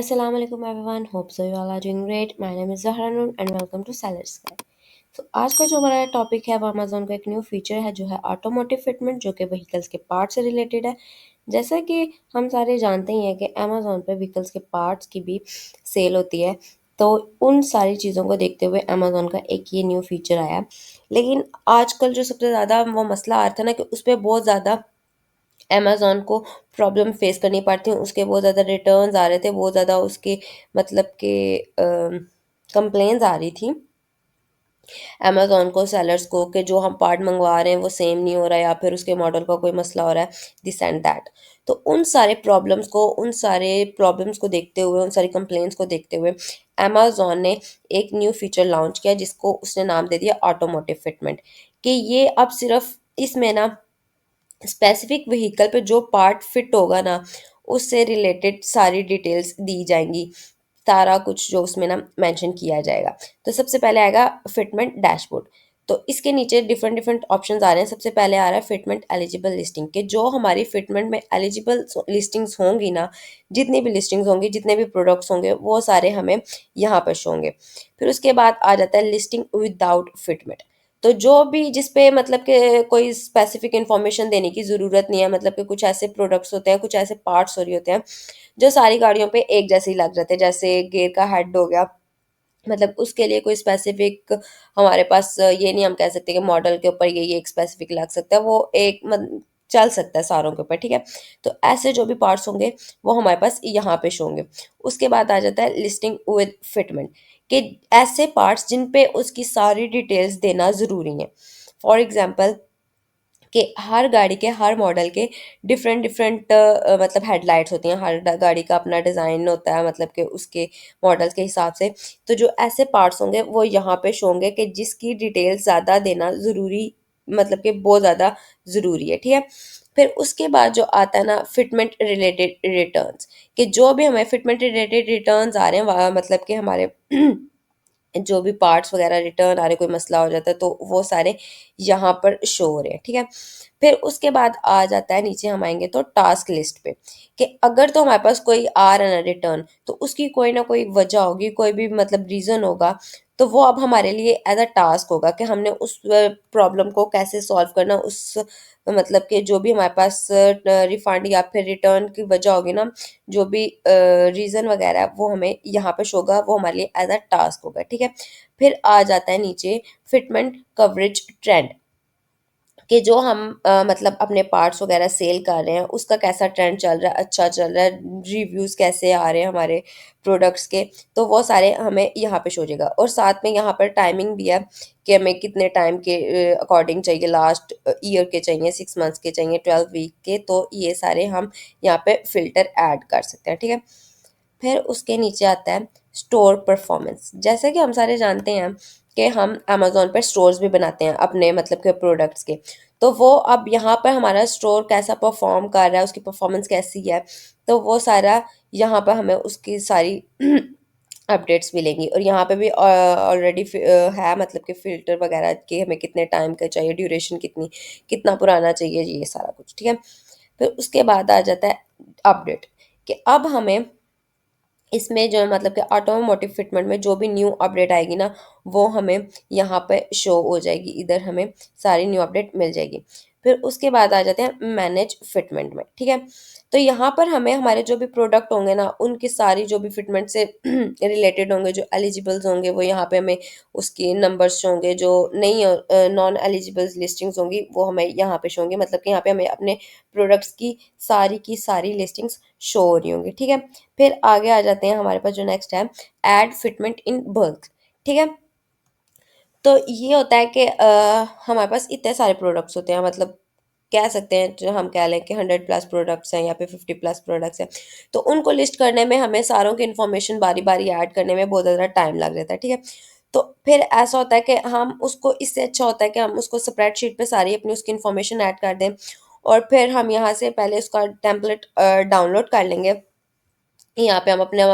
Assalamu alaikum everyone. Hope so you all are doing great. My name is Zahra Noor and welcome to Sellers Guide. तो आज का जो हमारा topic है वो अमेजोन का एक न्यू फीचर है जो है ऑटोमोटिव फिटमेंट, जो कि व्हीकल्स के पार्ट से रिलेटेड है। जैसा कि हम सारे जानते ही हैं कि अमेजोन पे व्हीकल्स के पार्ट्स की भी सेल होती है। तो उन सारी चीज़ों को देखते हुए अमेजोन का एक ये न्यू फीचर आया है। लेकिन आजकल जो सबसे ज़्यादा वो मसला आ रहा था ना कि उस पर बहुत ज़्यादा अमेज़न को प्रॉब्लम फेस करनी पड़ती हैं, उसके बहुत ज़्यादा रिटर्न्स आ रहे थे, बहुत ज़्यादा उसके मतलब कि कंप्लेंट्स आ रही थी अमेज़न को, सेलर्स को, कि जो हम पार्ट मंगवा रहे हैं वो सेम नहीं हो रहा है या फिर उसके मॉडल का कोई मसला हो रहा है, दिस एंड दैट। तो उन सारे प्रॉब्लम्स को देखते हुए, उन सारी कंप्लेंट्स को देखते हुए अमेज़न ने एक न्यू फीचर लॉन्च किया जिसको उसने नाम दे दिया ऑटोमोटिव फिटमेंट। कि ये अब सिर्फ इसमें ना स्पेसिफिक व्हीकल पे जो पार्ट फिट होगा ना उससे रिलेटेड सारी डिटेल्स दी जाएंगी, सारा कुछ जो उसमें ना मेंशन किया जाएगा। तो सबसे पहले आएगा फिटमेंट डैशबोर्ड। तो इसके नीचे डिफरेंट डिफरेंट ऑप्शंस आ रहे हैं। सबसे पहले आ रहा है फिटमेंट एलिजिबल लिस्टिंग, के जो हमारी फिटमेंट में एलिजिबल लिस्टिंग्स होंगी ना, जितनी भी लिस्टिंग्स होंगी, जितने भी प्रोडक्ट्स होंगे, वो सारे हमें यहाँ पर शो होंगे। फिर उसके बाद आ जाता है लिस्टिंग विदाउट फिटमेंट। तो जो भी जिस पे मतलब कि कोई स्पेसिफिक इंफॉर्मेशन देने की ज़रूरत नहीं है, मतलब कि कुछ ऐसे प्रोडक्ट्स होते हैं, कुछ ऐसे पार्ट्स हो रही होते हैं जो सारी गाड़ियों पे एक जैसे ही लग जाते हैं। जैसे गियर का हेड हो गया, मतलब उसके लिए कोई स्पेसिफिक हमारे पास ये नहीं हम कह सकते कि मॉडल के ऊपर ये एक स्पेसिफिक लग सकता है, वो एक चल सकता है सारों के ऊपर, ठीक है। तो ऐसे जो भी पार्ट्स होंगे वो हमारे पास यहाँ पे शो होंगे। उसके बाद आ जाता है लिस्टिंग विद फिटमेंट, कि ऐसे पार्ट्स जिन पे उसकी सारी डिटेल्स देना ज़रूरी है। फॉर एग्जांपल कि हर गाड़ी के, हर मॉडल के डिफरेंट डिफरेंट मतलब हेडलाइट्स होती हैं, हर गाड़ी का अपना डिज़ाइन होता है, मतलब कि उसके मॉडल्स के हिसाब से। तो जो ऐसे पार्ट्स होंगे वो यहाँ पे शो होंगे कि जिसकी डिटेल्स ज़्यादा देना ज़रूरी, मतलब कि बहुत ज़्यादा ज़रूरी है, ठीक है। फिर उसके बाद जो आता है ना फिटमेंट रिलेटेड रिटर्न्स, कि जो भी हमें फिटमेंट रिलेटेड रिटर्न्स आ रहे हैं मतलब कि हमारे जो भी पार्ट्स वगैरह रिटर्न आ रहे, कोई मसला हो जाता है, तो वो सारे यहाँ पर शो हो रहे हैं, ठीक है। फिर उसके बाद आ जाता है, नीचे हम आएंगे तो टास्क लिस्ट पे, कि अगर तो हमारे पास कोई आ रहा है ना रिटर्न, तो उसकी कोई ना कोई वजह होगी, कोई भी मतलब रीज़न होगा। तो वो अब हमारे लिए एज अ टास्क होगा कि हमने उस प्रॉब्लम को कैसे सॉल्व करना, उस मतलब कि जो भी हमारे पास रिफंड या फिर रिटर्न की वजह होगी ना, जो भी रीज़न वगैरह है, वो हमें यहाँ पे शो होगा, वो हमारे लिए एज अ टास्क होगा, ठीक है। फिर आ जाता है नीचे फिटमेंट कवरेज ट्रेंड, कि जो हम मतलब अपने पार्ट्स वगैरह सेल कर रहे हैं उसका कैसा ट्रेंड चल रहा है, अच्छा चल रहा है, रिव्यूज़ कैसे आ रहे हैं हमारे प्रोडक्ट्स के, तो वो सारे हमें यहाँ पे शो हो जाएगा। और साथ में यहाँ पर टाइमिंग भी है कि हमें कितने टाइम के अकॉर्डिंग चाहिए, लास्ट ईयर के चाहिए, 6 मंथ्स के चाहिए, 12 वीक के, तो ये सारे हम यहाँ पे फिल्टर ऐड कर सकते हैं, ठीक है। फिर उसके नीचे आता है स्टोर परफॉर्मेंस। जैसे कि हम सारे जानते हैं कि हम अमेज़न पर स्टोर्स भी बनाते हैं अपने मतलब के प्रोडक्ट्स के, तो वो अब यहाँ पर हमारा स्टोर कैसा परफॉर्म कर रहा है, उसकी परफॉर्मेंस कैसी है, तो वो सारा यहाँ पर हमें उसकी सारी अपडेट्स मिलेंगी। और यहाँ पे भी ऑलरेडी है, मतलब कि फ़िल्टर वगैरह के हमें कितने टाइम का चाहिए, ड्यूरेशन कितनी, कितना पुराना चाहिए, ये सारा कुछ, ठीक है। फिर उसके बाद आ जाता है अपडेट, कि अब हमें इसमें जो है मतलब कि ऑटोमोटिव फिटमेंट में जो भी न्यू अपडेट आएगी ना, वो हमें यहाँ पे शो हो जाएगी, इधर हमें सारी न्यू अपडेट मिल जाएगी। फिर उसके बाद आ जाते हैं मैनेज फिटमेंट में, ठीक है। तो यहाँ पर हमें हमारे जो भी प्रोडक्ट होंगे ना, उनकी सारी जो भी फिटमेंट से रिलेटेड होंगे, जो एलिजिबल्स होंगे, वो यहाँ पे हमें उसके नंबर्स होंगे, जो नहीं नॉन एलिजिबल्स लिस्टिंग्स होंगी वो हमें यहाँ पे शो होंगी, मतलब कि यहाँ पे हमें अपने प्रोडक्ट्स की सारी लिस्टिंग्स शो हो रही होंगी, ठीक है। फिर आगे आ जाते हैं, हमारे पास जो नेक्स्ट है एड फिटमेंट इन बल्क, ठीक है। तो ये होता है कि हमारे पास इतने सारे प्रोडक्ट्स होते हैं, मतलब कह सकते हैं, जो हम कह लें कि 100+ प्रोडक्ट्स हैं या फिर 50+ प्रोडक्ट्स हैं, तो उनको लिस्ट करने में हमें सारों की इन्फॉर्मेशन बारी बारी ऐड करने में बहुत ज़्यादा टाइम लग जाता है, ठीक है। तो फिर ऐसा होता है कि हम उसको, इससे अच्छा होता है कि हम उसको स्प्रेडशीट पे सारी अपनी उसकी इन्फॉर्मेशन ऐड कर दें, और फिर हम यहाँ से पहले उसका टेम्पलेट डाउनलोड कर लेंगे। यहाँ पे हम अपने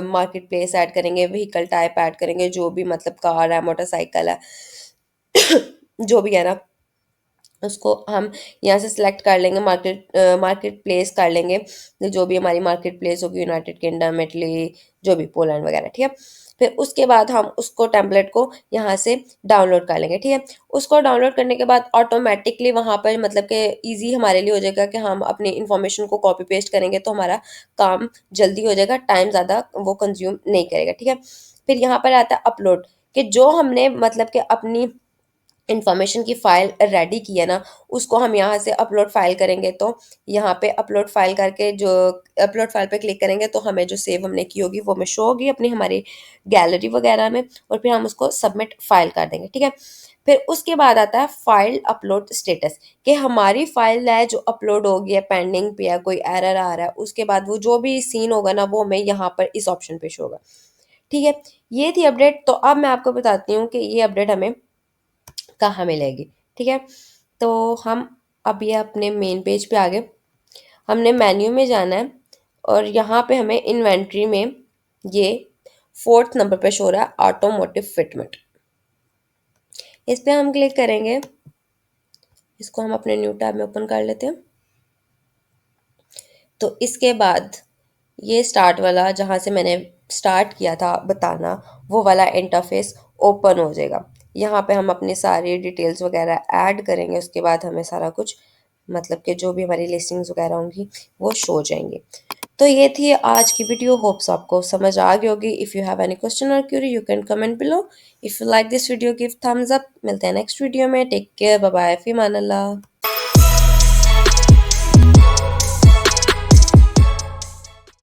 मार्केट प्लेस ऐड करेंगे, व्हीकल टाइप ऐड करेंगे, जो भी मतलब कार है, मोटरसाइकिल है, जो भी है ना, उसको हम यहाँ से सिलेक्ट कर लेंगे, मार्केट प्लेस कर लेंगे, जो भी हमारी मार्केट प्लेस होगी, यूनाइटेड किंगडम, इटली, जो भी, पोलैंड वगैरह, ठीक है। फिर उसके बाद हम उसको टेम्पलेट को यहाँ से डाउनलोड कर लेंगे, ठीक है। उसको डाउनलोड करने के बाद ऑटोमेटिकली वहाँ पर मतलब कि ईजी हमारे लिए हो जाएगा कि हम अपनी इन्फॉर्मेशन को कॉपी पेस्ट करेंगे तो हमारा काम जल्दी हो जाएगा, टाइम ज़्यादा वो कंज्यूम नहीं करेगा, ठीक है। फिर यहाँ पर आता है अपलोड, कि जो हमने मतलब कि अपनी इंफॉर्मेशन की फाइल रेडी की है ना, उसको हम यहाँ से अपलोड फाइल करेंगे। तो यहाँ पे अपलोड फाइल करके जो अपलोड फाइल पे क्लिक करेंगे तो हमें जो सेव हमने की होगी वो हमें शो होगी अपनी हमारी गैलरी वगैरह में, और फिर हम उसको सबमिट फाइल कर देंगे, ठीक है। फिर उसके बाद आता है फाइल अपलोड स्टेटस, कि हमारी फाइल है जो अपलोड हो गई है, पेंडिंग पे है, कोई एरर आ रहा है, उसके बाद वो जो भी सीन होगा ना वो हमें यहाँ पर इस ऑप्शन पे शो होगा, ठीक है। ये थी अपडेट। तो अब मैं आपको बताती हूँ कि ये अपडेट हमें कहाँ मिलेगी, ठीक है। तो हम अब ये अपने मेन पेज पे आ गए, हमने मेन्यू में जाना है, और यहाँ पे हमें इन्वेंट्री में ये 4th नंबर पे शो रहा है ऑटोमोटिव फिटमेंट, इस पे हम क्लिक करेंगे। इसको हम अपने न्यू टैब में ओपन कर लेते हैं। तो इसके बाद ये स्टार्ट वाला, जहाँ से मैंने स्टार्ट किया था बताना, वो वाला इंटरफेस ओपन हो जाएगा। यहाँ पे हम अपनी सारी डिटेल्स वगैरह ऐड करेंगे, उसके बाद हमें सारा कुछ मतलब कि जो भी हमारी लिस्टिंग्स वगैरह होंगी वो शो हो जाएंगी। तो ये थी आज की वीडियो, होप्स आपको समझ आ गई होगी। If you have any question और query you can comment below. If you like this video give thumbs up. मिलते हैं नेक्स्ट वीडियो में। टेक केयर, बाय बाय, फी मान अल्लाह।